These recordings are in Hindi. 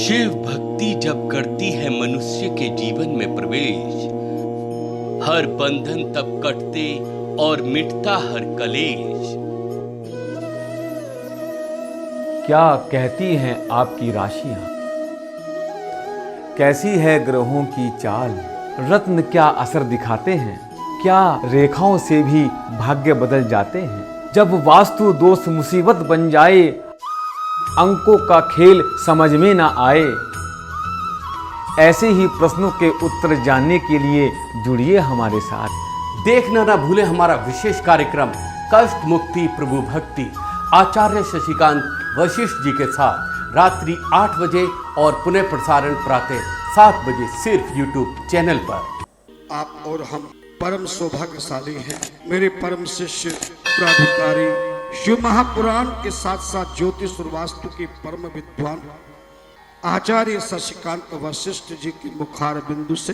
शिव भक्ति जब करती है मनुष्य के जीवन में प्रवेश, हर बंधन तब कटते और मिटता हर कलेश। क्या कहती हैं आपकी राशियां, कैसी है ग्रहों की चाल, रत्न क्या असर दिखाते हैं, क्या रेखाओं से भी भाग्य बदल जाते हैं। जब वास्तु दोष मुसीबत बन जाए, अंकों का खेल समझ में ना आए, ऐसे ही प्रश्नों के उत्तर जानने के लिए जुड़िए हमारे साथ। देखना ना भूले हमारा विशेष कार्यक्रम कष्ट मुक्ति प्रभु भक्ति आचार्य शशिकांत वशिष्ठ जी के साथ रात्रि 8 बजे और पुनः प्रसारण प्रातः 7 बजे सिर्फ YouTube चैनल पर। आप और हम परम सौभाग्यशाली हैं। मेरे परम शिष्य प्राधिकारी शिव महापुराण के साथ साथ ज्योतिष और वास्तु के परम विद्वान आचार्य शशिकांत वशिष्ठ जी के मुखार बिंदु से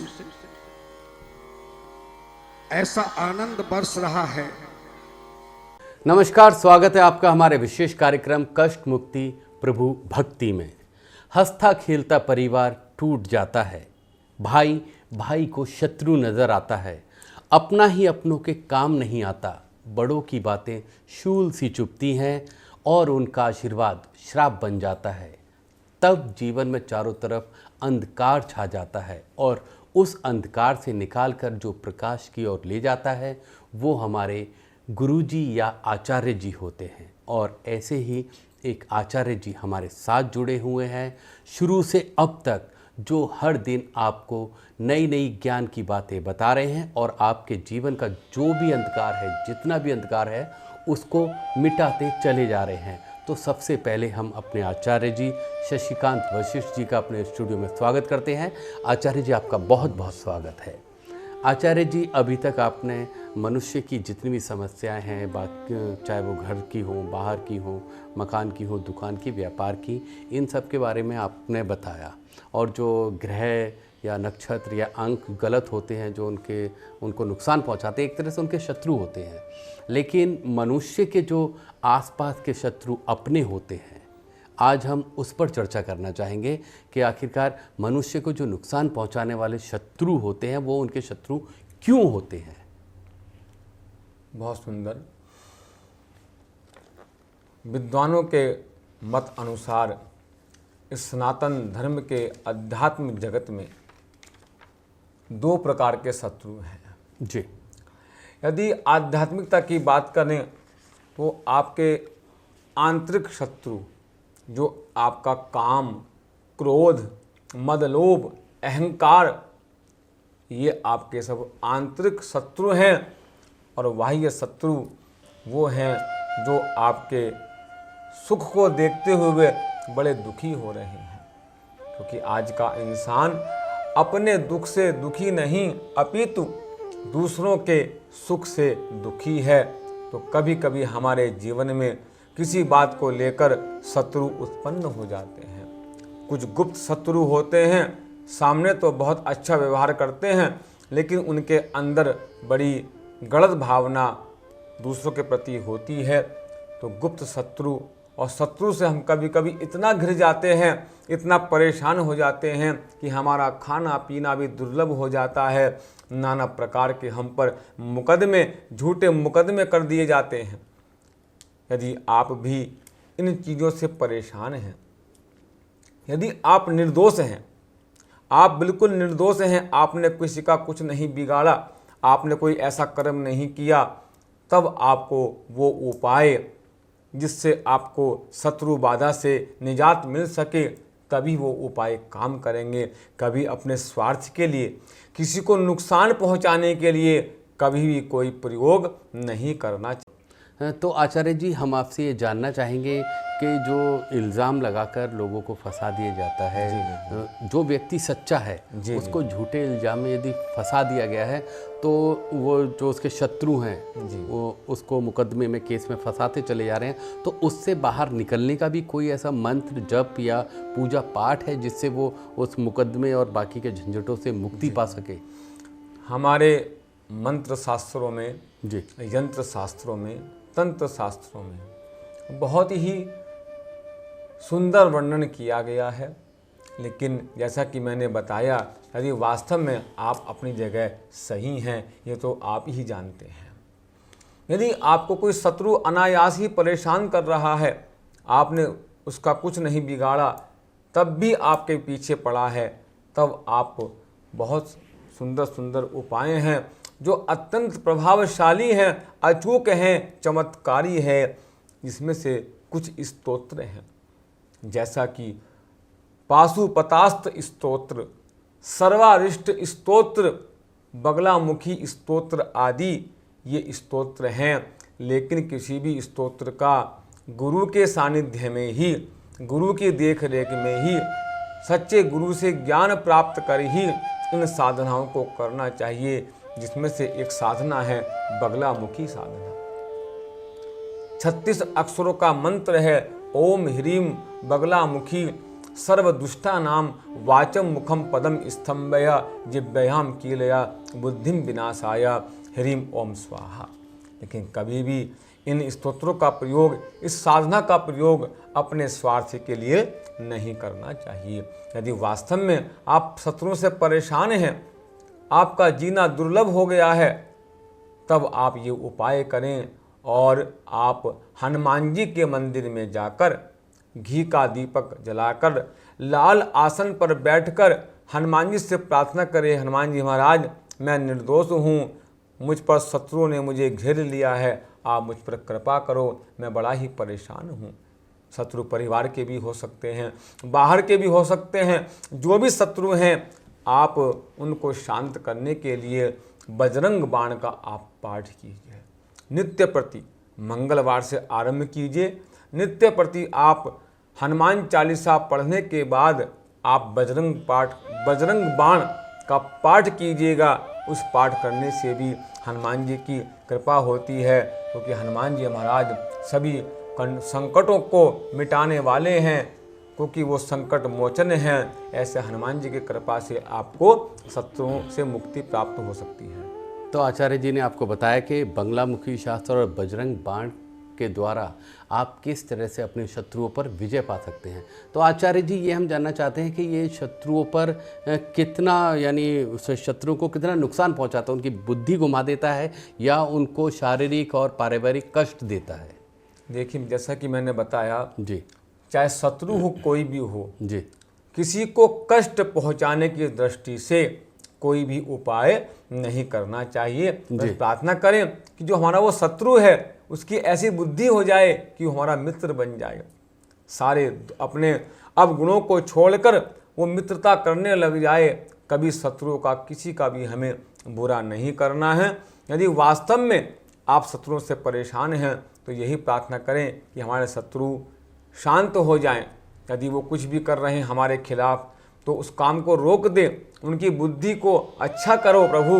ऐसा आनंद बरस रहा है। नमस्कार, स्वागत है आपका हमारे विशेष कार्यक्रम कष्ट मुक्ति प्रभु भक्ति में। हंसता खेलता परिवार टूट जाता है, भाई भाई को शत्रु नजर आता है, अपना ही अपनों के काम नहीं आता, बड़ों की बातें शूल सी चुभती हैं और उनका आशीर्वाद श्राप बन जाता है। तब जीवन में चारों तरफ अंधकार छा जाता है और उस अंधकार से निकालकर जो प्रकाश की ओर ले जाता है वो हमारे गुरुजी या आचार्य जी होते हैं। और ऐसे ही एक आचार्य जी हमारे साथ जुड़े हुए हैं शुरू से अब तक, जो हर दिन आपको नई नई ज्ञान की बातें बता रहे हैं और आपके जीवन का जो भी अंधकार है, जितना भी अंधकार है, उसको मिटाते चले जा रहे हैं। तो सबसे पहले हम अपने आचार्य जी शशिकांत वशिष्ठ जी का अपने स्टूडियो में स्वागत करते हैं। आचार्य जी, आपका बहुत बहुत स्वागत है। आचार्य जी, अभी तक आपने मनुष्य की जितनी भी समस्याएं हैं, बाकी चाहे वो घर की हो, बाहर की हो, मकान की हो, दुकान की, व्यापार की, इन सब के बारे में आपने बताया। और जो ग्रह या नक्षत्र या अंक गलत होते हैं, जो उनको नुकसान पहुंचाते हैं, एक तरह से उनके शत्रु होते हैं। लेकिन मनुष्य के जो आसपास के शत्रु अपने होते हैं, आज हम उस पर चर्चा करना चाहेंगे कि आखिरकार मनुष्य को जो नुकसान पहुंचाने वाले शत्रु होते हैं वो उनके शत्रु क्यों होते हैं। बहुत सुंदर। विद्वानों के मत अनुसार इस सनातन धर्म के आध्यात्मिक जगत में 2 प्रकार के शत्रु हैं जी। यदि आध्यात्मिकता की बात करें तो आपके आंतरिक शत्रु, जो आपका काम, क्रोध, मद, लोभ, अहंकार, ये आपके सब आंतरिक शत्रु हैं। और बाह्य शत्रु वो हैं जो आपके सुख को देखते हुए बड़े दुखी हो रहे हैं। क्योंकि आज का इंसान अपने दुख से दुखी नहीं, अपितु दूसरों के सुख से दुखी है। तो कभी कभी हमारे जीवन में किसी बात को लेकर शत्रु उत्पन्न हो जाते हैं। कुछ गुप्त शत्रु होते हैं, सामने तो बहुत अच्छा व्यवहार करते हैं, लेकिन उनके अंदर बड़ी गलत भावना दूसरों के प्रति होती है। तो गुप्त शत्रु और शत्रु से हम कभी कभी इतना घिर जाते हैं, इतना परेशान हो जाते हैं कि हमारा खाना पीना भी दुर्लभ हो जाता है। नाना प्रकार के हम पर मुकदमे, झूठे मुकदमे कर दिए जाते हैं। यदि आप भी इन चीज़ों से परेशान हैं, यदि आप निर्दोष हैं, आप बिल्कुल निर्दोष हैं, आपने किसी का कुछ नहीं बिगाड़ा, आपने कोई ऐसा कर्म नहीं किया, तब आपको वो उपाय जिससे आपको शत्रु बाधा से निजात मिल सके, तभी वो उपाय काम करेंगे। कभी अपने स्वार्थ के लिए, किसी को नुकसान पहुंचाने के लिए कभी भी कोई प्रयोग नहीं करना चाहिए। तो आचार्य जी, हम आपसे ये जानना चाहेंगे कि जो इल्ज़ाम लगाकर लोगों को फंसा दिया जाता है, जो व्यक्ति सच्चा है उसको झूठे इल्ज़ाम में यदि फंसा दिया गया है, तो वो जो उसके शत्रु हैं वो उसको मुकदमे में, केस में फंसाते चले जा रहे हैं। तो उससे बाहर निकलने का भी कोई ऐसा मंत्र, जप या पूजा पाठ है जिससे वो उस मुकदमे और बाकी के झंझटों से मुक्ति पा सके? हमारे मंत्र शास्त्रों में जी, यंत्र शास्त्रों में, तंत्र शास्त्रों में बहुत ही सुंदर वर्णन किया गया है लेकिन जैसा कि मैंने बताया, यदि वास्तव में आप अपनी जगह सही हैं, ये तो आप ही जानते हैं। यदि आपको कोई शत्रु अनायास ही परेशान कर रहा है, आपने उसका कुछ नहीं बिगाड़ा, तब भी आपके पीछे पड़ा है, तब आप बहुत सुंदर सुंदर उपाय हैं जो अत्यंत प्रभावशाली हैं, अचूक हैं, चमत्कारी है। इसमें से कुछ स्तोत्र हैं, जैसा कि पाशुपतास्त्र स्तोत्र, सर्वारिष्ट स्तोत्र, बगलामुखी स्तोत्र आदि ये स्तोत्र हैं। लेकिन किसी भी स्तोत्र का गुरु के सानिध्य में ही, गुरु की देख रेख में ही, सच्चे गुरु से ज्ञान प्राप्त कर ही इन साधनाओं को करना चाहिए, जिसमें से एक साधना है बगलामुखी साधना। 36 अक्षरों का मंत्र है ओम ह्रीम बगलामुखी सर्वदुष्टा नाम वाचम मुखम पदम स्तंभया जिब्बयाम कीलया बुद्धिम विनाशाया ह्रीम ओम स्वाहा। लेकिन कभी भी इन स्तोत्रों का प्रयोग, इस साधना का प्रयोग अपने स्वार्थ के लिए नहीं करना चाहिए। यदि वास्तव में आप शत्रुओं से परेशान हैं, आपका जीना दुर्लभ हो गया है, तब आप ये उपाय करें और आप हनुमान जी के मंदिर में जाकर घी का दीपक जलाकर लाल आसन पर बैठकर हनुमान जी से प्रार्थना करें, हनुमान जी महाराज, मैं निर्दोष हूँ, मुझ पर शत्रुओं ने मुझे घेर लिया है, आप मुझ पर कृपा करो, मैं बड़ा ही परेशान हूँ। शत्रु परिवार के भी हो सकते हैं, बाहर के भी हो सकते हैं, जो भी शत्रु हैं, आप उनको शांत करने के लिए बजरंग बाण का आप पाठ कीजिए। नित्य प्रति मंगलवार से आरंभ कीजिए। नित्य प्रति आप हनुमान चालीसा पढ़ने के बाद आप बजरंग बाण का पाठ कीजिएगा। उस पाठ करने से भी हनुमान जी की कृपा होती है, क्योंकि हनुमान जी महाराज सभी संकटों को मिटाने वाले हैं, क्योंकि वो संकट मोचन हैं। ऐसे हनुमान जी की कृपा से आपको शत्रुओं से मुक्ति प्राप्त हो सकती है। तो आचार्य जी ने आपको बताया कि बंगलामुखी शास्त्र और बजरंग बाण के द्वारा आप किस तरह से अपने शत्रुओं पर विजय पा सकते हैं। तो आचार्य जी, ये हम जानना चाहते हैं कि ये शत्रुओं पर कितना, यानी शत्रुओं को कितना नुकसान पहुंचाता है, उनकी बुद्धि घुमा देता है या उनको शारीरिक और पारिवारिक कष्ट देता है? देखिए, जैसा कि मैंने बताया जी, चाहे शत्रु हो कोई भी हो जी, किसी को कष्ट पहुंचाने की दृष्टि से कोई भी उपाय नहीं करना चाहिए। बस प्रार्थना करें कि जो हमारा वो शत्रु है उसकी ऐसी बुद्धि हो जाए कि वो हमारा मित्र बन जाए। सारे अपने अवगुणों को छोड़कर वो मित्रता करने लग जाए। कभी शत्रुओं का किसी का भी हमें बुरा नहीं करना है। यदि वास्तव में आप शत्रुओं से परेशान हैं तो यही प्रार्थना करें कि हमारे शत्रु शांत हो जाएं। यदि वो कुछ भी कर रहे हैं हमारे खिलाफ तो उस काम को रोक दें, उनकी बुद्धि को अच्छा करो प्रभु,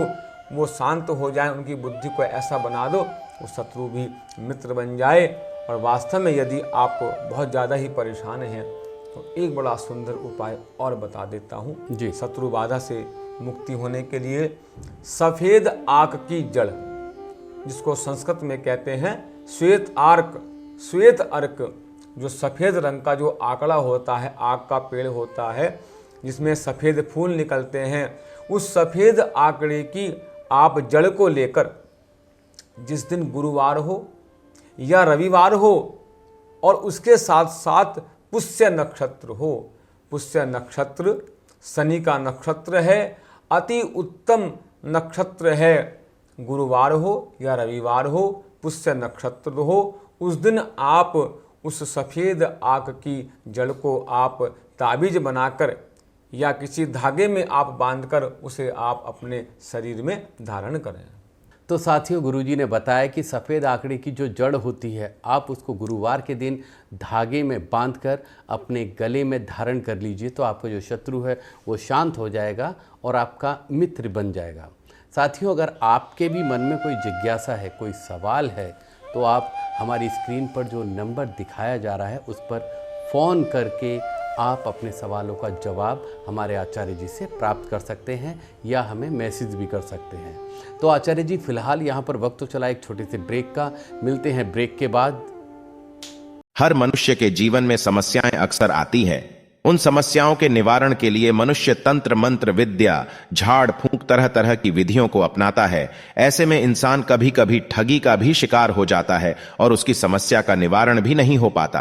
वो शांत हो जाए, उनकी बुद्धि को ऐसा बना दो वो शत्रु भी मित्र बन जाए। और वास्तव में यदि आप बहुत ज़्यादा ही परेशान हैं तो एक बड़ा सुंदर उपाय और बता देता हूँ जी। शत्रु बाधा से मुक्ति होने के लिए सफ़ेद आक की जड़, जिसको संस्कृत में कहते हैं श्वेत आर्क, श्वेत अर्क, जो सफ़ेद रंग का जो आंकड़ा होता है, आक का पेड़ होता है जिसमें सफ़ेद फूल निकलते हैं, उस सफ़ेद आंकड़े की आप जड़ को लेकर जिस दिन गुरुवार हो या रविवार हो और उसके साथ साथ पुष्य नक्षत्र हो, पुष्य नक्षत्र शनि का नक्षत्र है, अति उत्तम नक्षत्र है, गुरुवार हो या रविवार हो, पुष्य नक्षत्र हो, उस दिन आप उस सफ़ेद आक की जड़ को आप ताबीज बनाकर या किसी धागे में आप बांधकर उसे आप अपने शरीर में धारण करें। तो साथियों, गुरुजी ने बताया कि सफ़ेद आंकड़े की जो जड़ होती है आप उसको गुरुवार के दिन धागे में बांधकर अपने गले में धारण कर लीजिए, तो आपका जो शत्रु है वो शांत हो जाएगा और आपका मित्र बन जाएगा। साथियों, अगर आपके भी मन में कोई जिज्ञासा है, कोई सवाल है, तो आप हमारी स्क्रीन पर जो नंबर दिखाया जा रहा है उस पर फ़ोन करके आप अपने सवालों का जवाब हमारे आचार्य जी से प्राप्त कर सकते हैं या हमें मैसेज भी कर सकते हैं। तो आचार्य जी, फिलहाल यहाँ पर वक्त तो चला एक छोटे से ब्रेक का, मिलते हैं ब्रेक के बाद। हर मनुष्य के जीवन में समस्याएं अक्सर आती हैं। उन समस्याओं के निवारण के लिए मनुष्य तंत्र मंत्र विद्या झाड़ फूंक तरह तरह की विधियों को अपनाता है। ऐसे में इंसान कभी कभी ठगी का भी शिकार हो जाता है और उसकी समस्या का निवारण भी नहीं हो पाता।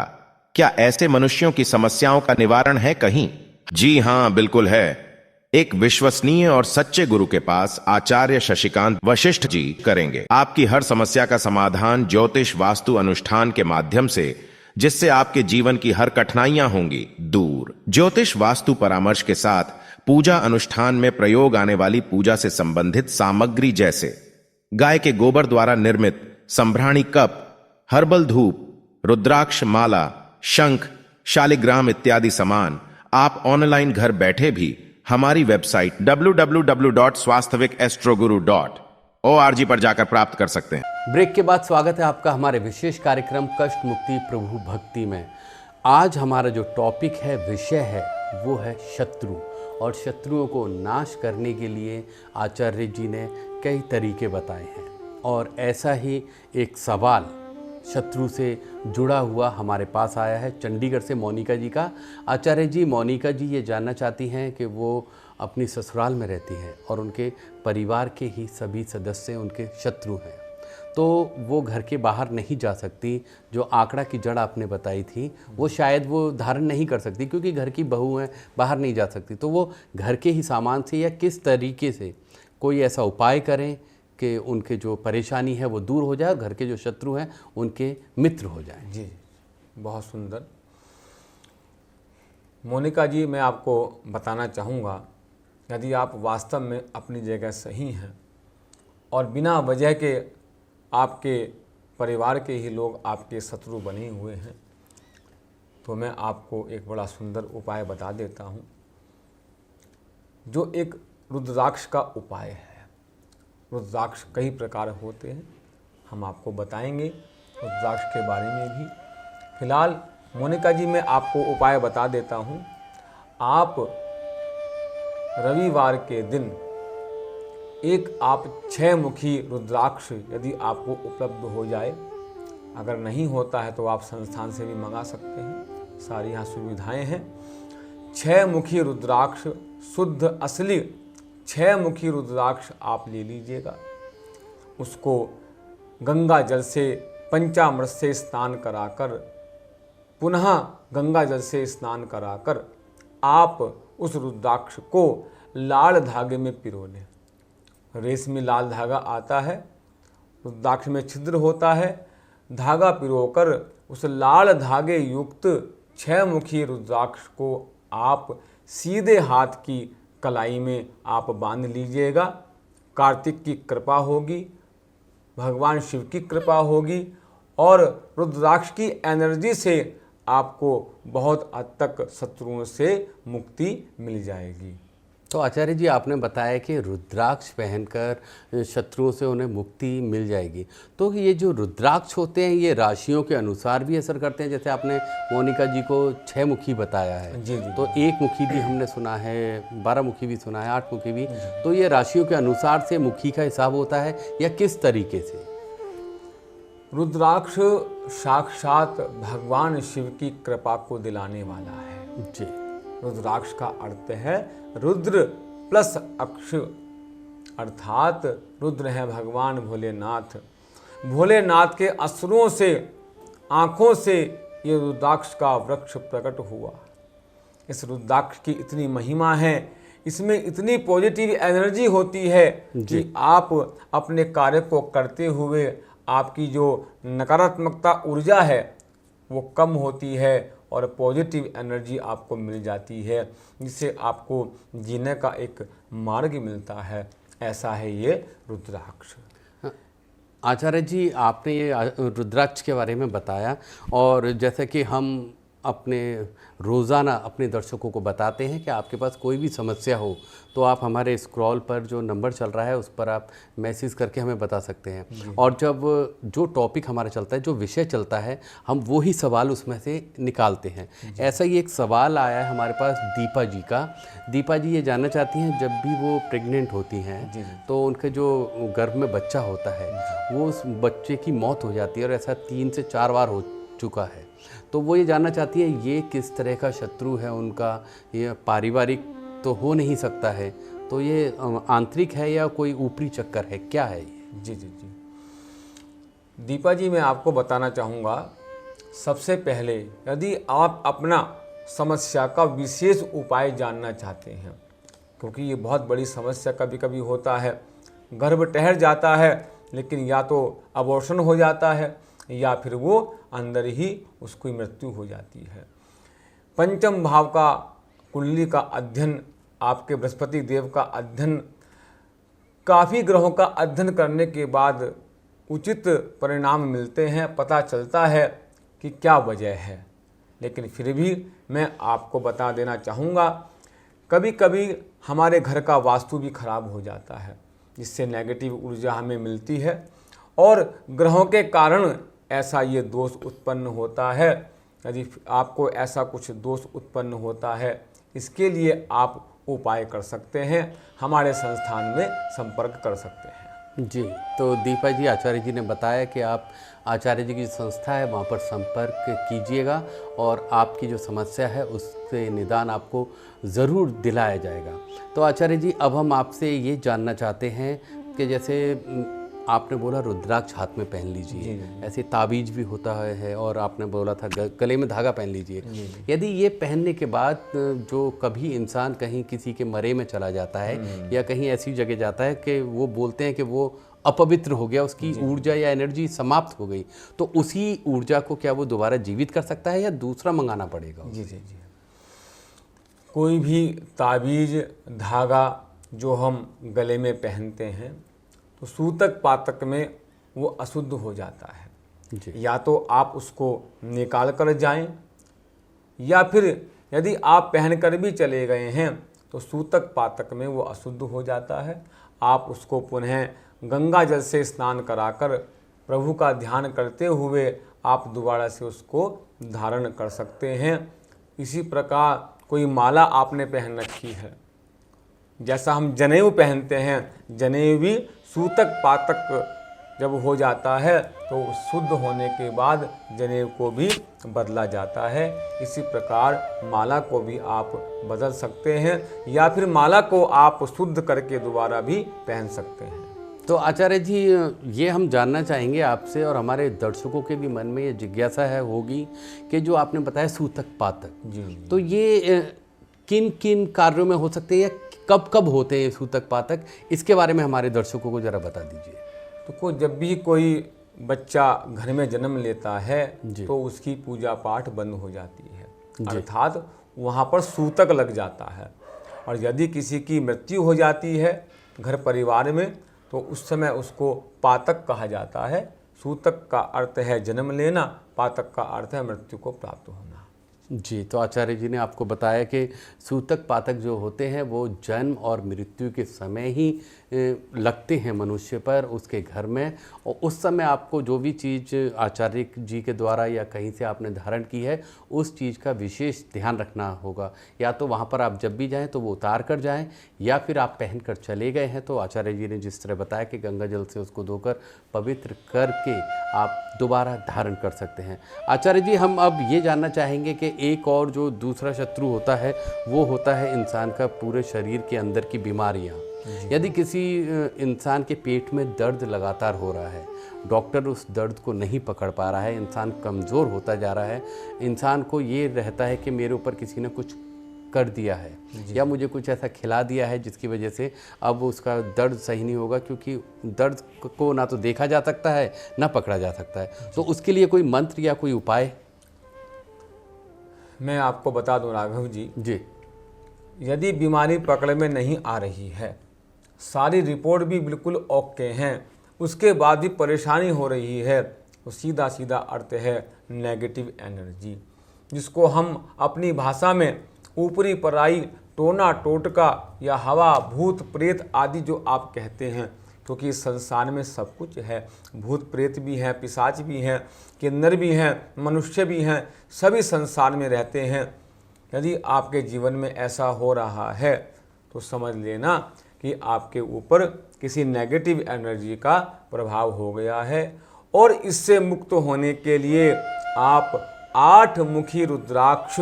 क्या ऐसे मनुष्यों की समस्याओं का निवारण है कहीं? जी हां, बिल्कुल है। एक विश्वसनीय और सच्चे गुरु के पास आचार्य शशिकांत वशिष्ठ जी करेंगे आपकी हर समस्या का समाधान ज्योतिष वास्तु अनुष्ठान के माध्यम से, जिससे आपके जीवन की हर कठिनाइयां होंगी दूर। ज्योतिष वास्तु परामर्श के साथ पूजा अनुष्ठान में प्रयोग आने वाली पूजा से संबंधित सामग्री जैसे गाय के गोबर द्वारा निर्मित संभ्राणी कप, हर्बल धूप, रुद्राक्ष माला, शंख, शालिग्राम इत्यादि सामान आप ऑनलाइन घर बैठे भी हमारी वेबसाइट www.swasthvikAstroguru.org पर जाकर प्राप्त कर सकते हैं। ब्रेक के बाद स्वागत है आपका हमारे विशेष कार्यक्रम कष्ट मुक्ति प्रभु भक्ति में। आज हमारा जो टॉपिक है, विषय है, वो है शत्रु। और शत्रुओं को नाश करने के लिए आचार्य जी ने कई तरीके बताए हैं। और ऐसा ही एक सवाल शत्रु से जुड़ा हुआ हमारे पास आया है चंडीगढ़ से मोनिका जी का। आचार्य जी, मोनिका जी ये जानना चाहती हैं कि वो अपनी ससुराल में रहती हैं और उनके परिवार के ही सभी सदस्य उनके शत्रु हैं, तो वो घर के बाहर नहीं जा सकती। जो आंकड़ा की जड़ आपने बताई थी वो शायद वो धारण नहीं कर सकती क्योंकि घर की बहू हैं, बाहर नहीं जा सकती। तो वो घर के ही सामान से या किस तरीके से कोई ऐसा उपाय करें कि उनके जो परेशानी है वो दूर हो जाए और घर के जो शत्रु हैं उनके मित्र हो जाएं। जी, बहुत सुंदर। मोनिका जी, मैं आपको बताना चाहूँगा, यदि आप वास्तव में अपनी जगह सही हैं और बिना वजह के आपके परिवार के ही लोग आपके शत्रु बने हुए हैं, तो मैं आपको एक बड़ा सुंदर उपाय बता देता हूँ, जो एक रुद्राक्ष का उपाय है। रुद्राक्ष कई प्रकार होते हैं, हम आपको बताएंगे रुद्राक्ष के बारे में भी। फिलहाल मोनिका जी, मैं आपको उपाय बता देता हूँ। आप रविवार के दिन एक आप 6 मुखी रुद्राक्ष यदि आपको उपलब्ध हो जाए, अगर नहीं होता है तो आप संस्थान से भी मंगा सकते हैं, सारी यहाँ सुविधाएं हैं। 6 मुखी रुद्राक्ष, शुद्ध असली 6 मुखी रुद्राक्ष आप ले लीजिएगा। उसको गंगा जल से पंचामृत से स्नान कराकर, पुनः गंगा जल से स्नान कराकर आप उस रुद्राक्ष को लाल धागे में पिरो लें। रेशमी लाल धागा आता है, रुद्राक्ष में छिद्र होता है, धागा पिरोकर उस लाल धागे युक्त 6 मुखी रुद्राक्ष को आप सीधे हाथ की कलाई में आप बांध लीजिएगा। कार्तिक की कृपा होगी, भगवान शिव की कृपा होगी और रुद्राक्ष की एनर्जी से आपको बहुत हद तक शत्रुओं से मुक्ति मिल जाएगी। तो आचार्य जी, आपने बताया कि रुद्राक्ष पहनकर शत्रुओं से उन्हें मुक्ति मिल जाएगी। तो ये जो रुद्राक्ष होते हैं ये राशियों के अनुसार भी असर करते हैं? जैसे आपने मोनिका जी को 6 मुखी बताया है, जी जी, तो 1 मुखी भी हमने सुना है, 12 मुखी भी सुना है, 8 मुखी भी। तो ये राशियों के अनुसार से मुखी का हिसाब होता है या किस तरीके से? रुद्राक्ष साक्षात भगवान शिव की कृपा को दिलाने वाला है जी। रुद्राक्ष का अर्थ है रुद्र प्लस अक्ष, अर्थात रुद्र है भगवान भोलेनाथ। भोलेनाथ के असुरों से, आँखों से ये रुद्राक्ष का वृक्ष प्रकट हुआ। इस रुद्राक्ष की इतनी महिमा है, इसमें इतनी पॉजिटिव एनर्जी होती है कि आप अपने कार्य को करते हुए आपकी जो नकारात्मकता ऊर्जा है वो कम होती है और पॉजिटिव एनर्जी आपको मिल जाती है, जिससे आपको जीने का एक मार्ग मिलता है। ऐसा है ये रुद्राक्ष। आचार्य जी, आपने ये रुद्राक्ष के बारे में बताया और जैसे कि हम अपने रोज़ाना अपने दर्शकों को बताते हैं कि आपके पास कोई भी समस्या हो तो आप हमारे स्क्रॉल पर जो नंबर चल रहा है उस पर आप मैसेज करके हमें बता सकते हैं। और जब जो टॉपिक हमारा चलता है, जो विषय चलता है, हम वो ही सवाल उसमें से निकालते हैं। ऐसा ही एक सवाल आया है हमारे पास दीपा जी का। दीपा जी ये जानना चाहती हैं, जब भी वो प्रेग्नेंट होती हैं तो उनके जो गर्भ में बच्चा होता है वो उस बच्चे की मौत हो जाती है और ऐसा 3 से 4 बार हो चुका है। तो वो ये जानना चाहती है ये किस तरह का शत्रु है उनका, ये पारिवारिक तो हो नहीं सकता है, तो ये आंतरिक है या कोई ऊपरी चक्कर है, क्या है ये? जी जी जी दीपा जी, मैं आपको बताना चाहूँगा, सबसे पहले यदि आप अपना समस्या का विशेष उपाय जानना चाहते हैं, क्योंकि ये बहुत बड़ी समस्या कभी कभी होता है, गर्भ ठहर जाता है लेकिन या तो अबॉर्शन हो जाता है या फिर वो अंदर ही उसकी मृत्यु हो जाती है। पंचम भाव का कुंडली का अध्ययन, आपके बृहस्पति देव का अध्ययन, काफ़ी ग्रहों का अध्ययन करने के बाद उचित परिणाम मिलते हैं, पता चलता है कि क्या वजह है। लेकिन फिर भी मैं आपको बता देना चाहूँगा, कभी कभी हमारे घर का वास्तु भी खराब हो जाता है, जिससे नेगेटिव ऊर्जा हमें मिलती है और ग्रहों के कारण ऐसा ये दोष उत्पन्न होता है। यदि आपको ऐसा कुछ दोष उत्पन्न होता है, इसके लिए आप उपाय कर सकते हैं, हमारे संस्थान में संपर्क कर सकते हैं। जी, तो दीपा जी, आचार्य जी ने बताया कि आप आचार्य जी की जो संस्था है वहाँ पर संपर्क कीजिएगा और आपकी जो समस्या है उससे निदान आपको ज़रूर दिलाया जाएगा। तो आचार्य जी, अब हम आपसे ये जानना चाहते हैं कि जैसे आपने बोला रुद्राक्ष हाथ में पहन लीजिए, ऐसे ताबीज भी होता है और आपने बोला था गले में धागा पहन लीजिए। यदि ये पहनने के बाद जो कभी इंसान कहीं किसी के मरे में चला जाता है या कहीं ऐसी जगह जाता है कि वो बोलते हैं कि वो अपवित्र हो गया, उसकी ऊर्जा या एनर्जी समाप्त हो गई, तो उसी ऊर्जा को क्या वो दोबारा जीवित कर सकता है या दूसरा मंगाना पड़ेगा? जी जी जी कोई भी ताबीज धागा जो हम गले में पहनते हैं तो सूतक पातक में वो अशुद्ध हो जाता है जी। या तो आप उसको निकाल कर जाएं, या फिर यदि आप पहन कर भी चले गए हैं तो सूतक पातक में वो अशुद्ध हो जाता है। आप उसको पुनः गंगा जल से स्नान कराकर प्रभु का ध्यान करते हुए आप दोबारा से उसको धारण कर सकते हैं। इसी प्रकार कोई माला आपने पहन रखी है, जैसा हम जनेऊ पहनते हैं, जनेऊ भी सूतक पातक जब हो जाता है तो शुद्ध होने के बाद जनेऊ को भी बदला जाता है। इसी प्रकार माला को भी आप बदल सकते हैं या फिर माला को आप शुद्ध करके दोबारा भी पहन सकते हैं। तो आचार्य जी, ये हम जानना चाहेंगे आपसे और हमारे दर्शकों के भी मन में ये जिज्ञासा है होगी कि जो आपने बताया सूतक पातक, जी तो ये किन किन कार्यों में हो सकते हैं या कब कब होते हैं सूतक पातक, इसके बारे में हमारे दर्शकों को ज़रा बता दीजिए। तो जब भी कोई बच्चा घर में जन्म लेता है तो उसकी पूजा पाठ बंद हो जाती है, अर्थात वहाँ पर सूतक लग जाता है। और यदि किसी की मृत्यु हो जाती है घर परिवार में तो उस समय उसको पातक कहा जाता है। सूतक का अर्थ है जन्म लेना, पातक का अर्थ है मृत्यु को प्राप्त होना। जी, तो आचार्य जी ने आपको बताया कि सूतक पातक जो होते हैं वो जन्म और मृत्यु के समय ही लगते हैं मनुष्य पर, उसके घर में, और उस समय आपको जो भी चीज़ आचार्य जी के द्वारा या कहीं से आपने धारण की है उस चीज़ का विशेष ध्यान रखना होगा। या तो वहाँ पर आप जब भी जाएं तो वो उतार कर जाएं, या फिर आप पहन कर चले गए हैं तो आचार्य जी ने जिस तरह बताया कि गंगा जल से उसको धोकर पवित्र करके आप दोबारा धारण कर सकते हैं। आचार्य जी, हम अब ये जानना चाहेंगे कि एक और जो दूसरा शत्रु होता है वो होता है इंसान का पूरे शरीर के अंदर की बीमारियां। यदि किसी इंसान के पेट में दर्द लगातार हो रहा है, डॉक्टर उस दर्द को नहीं पकड़ पा रहा है, इंसान कमज़ोर होता जा रहा है, इंसान को ये रहता है कि मेरे ऊपर किसी ने कुछ कर दिया है या मुझे कुछ ऐसा खिला दिया है जिसकी वजह से अब उसका दर्द सही नहीं होगा, क्योंकि दर्द को ना तो देखा जा सकता है ना पकड़ा जा सकता है, तो उसके लिए कोई मंत्र या कोई उपाय? मैं आपको बता दूं राघव जी, यदि बीमारी पकड़ में नहीं आ रही है, सारी रिपोर्ट भी बिल्कुल ओके हैं, उसके बाद भी परेशानी हो रही है, तो सीधा सीधा अर्थ है नेगेटिव एनर्जी, जिसको हम अपनी भाषा में ऊपरी पराई, टोना टोटका या हवा, भूत प्रेत आदि जो आप कहते हैं, क्योंकि इस संसार में सब कुछ है, भूत प्रेत भी हैं, पिशाच भी हैं, किन्नर भी हैं, मनुष्य भी हैं, सभी संसार में रहते हैं। यदि आपके जीवन में ऐसा हो रहा है तो समझ लेना कि आपके ऊपर किसी नेगेटिव एनर्जी का प्रभाव हो गया है, और इससे मुक्त होने के लिए आप 8 मुखी रुद्राक्ष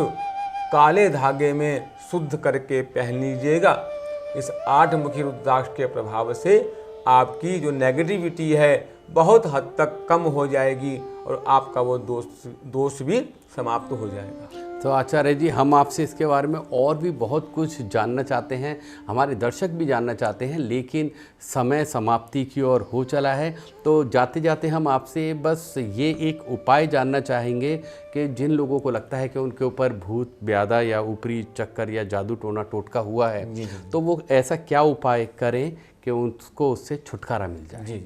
काले धागे में शुद्ध करके पहन लीजिएगा। इस 8 मुखी रुद्राक्ष के प्रभाव से आपकी जो नेगेटिविटी है बहुत हद तक कम हो जाएगी और आपका वो दोष भी समाप्त हो जाएगा। तो आचार्य जी, हम आपसे इसके बारे में और भी बहुत कुछ जानना चाहते हैं, हमारे दर्शक भी जानना चाहते हैं, लेकिन समय समाप्ति की ओर हो चला है। तो जाते जाते हम आपसे बस ये एक उपाय जानना चाहेंगे कि जिन लोगों को लगता है कि उनके ऊपर भूत ब्यादा या ऊपरी चक्कर या जादू टोना टोटका हुआ है, तो वो ऐसा क्या उपाय करें कि उनको उससे छुटकारा मिल जाए। जी।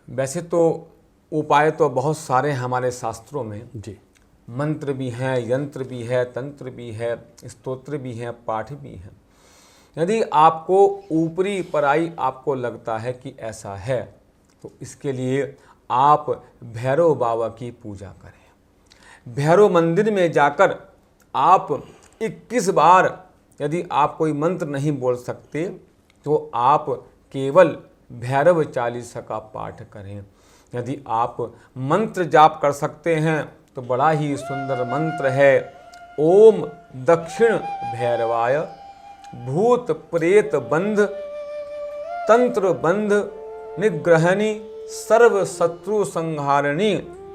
वैसे तो उपाय तो बहुत सारे हमारे शास्त्रों में जी, मंत्र भी हैं, यंत्र भी है, तंत्र भी है, स्तोत्र भी हैं, पाठ भी हैं। यदि आपको ऊपरी पराई आपको लगता है कि ऐसा है, तो इसके लिए आप भैरव बाबा की पूजा करें। भैरव मंदिर में जाकर आप 21 बार, यदि आप कोई मंत्र नहीं बोल सकते तो आप केवल भैरव चालीसा का पाठ करें। यदि आप मंत्र जाप कर सकते हैं तो बड़ा ही सुंदर मंत्र है, ओम दक्षिण भैरवाय भूत प्रेत बंध तंत्र बंध निग्रहणी सर्व शत्रु संहारणी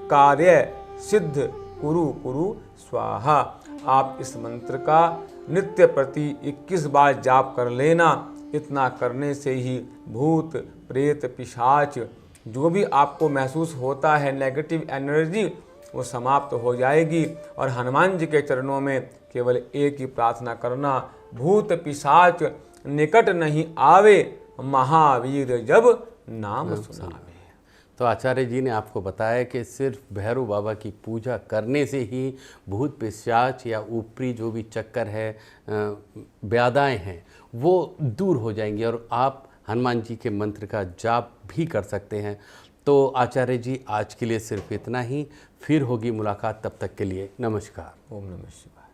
कार्य सिद्ध कुरु कुरु स्वाहा। आप इस मंत्र का नित्य प्रति 21 बार जाप कर लेना। इतना करने से ही भूत प्रेत पिशाच जो भी आपको महसूस होता है नेगेटिव एनर्जी, वो समाप्त हो जाएगी। और हनुमान जी के चरणों में केवल एक ही प्रार्थना करना, भूत पिशाच निकट नहीं आवे, महावीर जब नाम सुनावे। तो आचार्य जी ने आपको बताया कि सिर्फ भैरव बाबा की पूजा करने से ही भूत पिशाच या ऊपरी जो भी चक्कर है, ब्यादाएं हैं, वो दूर हो जाएंगी और आप हनुमान जी के मंत्र का जाप भी कर सकते हैं। तो आचार्य जी, आज के लिए सिर्फ इतना ही, फिर होगी मुलाकात, तब तक के लिए नमस्कार। ओम नमः शिवाय।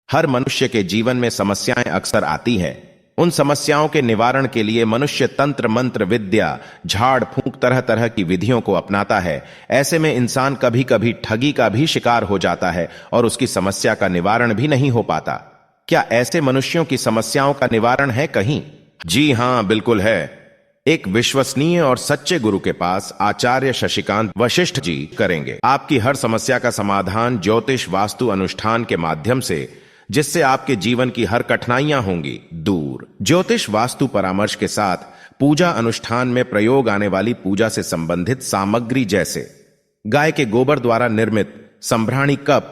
हर मनुष्य के जीवन में समस्याएं अक्सर आती हैं। उन समस्याओं के निवारण के लिए मनुष्य तंत्र मंत्र विद्या झाड़ फूंक तरह तरह की विधियों को अपनाता है। ऐसे में इंसान कभी कभी ठगी का भी शिकार हो जाता है और उसकी समस्या का निवारण भी नहीं हो पाता। क्या ऐसे मनुष्यों की समस्याओं का निवारण है कहीं? जी हां, बिल्कुल है। एक विश्वसनीय और सच्चे गुरु के पास आचार्य शशिकांत वशिष्ठ जी करेंगे आपकी हर समस्या का समाधान ज्योतिष वास्तु अनुष्ठान के माध्यम से, जिससे आपके जीवन की हर कठिनाइयां होंगी दूर। ज्योतिष वास्तु परामर्श के साथ पूजा अनुष्ठान में प्रयोग आने वाली पूजा से संबंधित सामग्री जैसे गाय के गोबर द्वारा निर्मित संभ्राणी कप,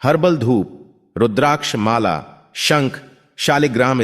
हर्बल धूप, रुद्राक्ष माला, शंख, शालिग्राम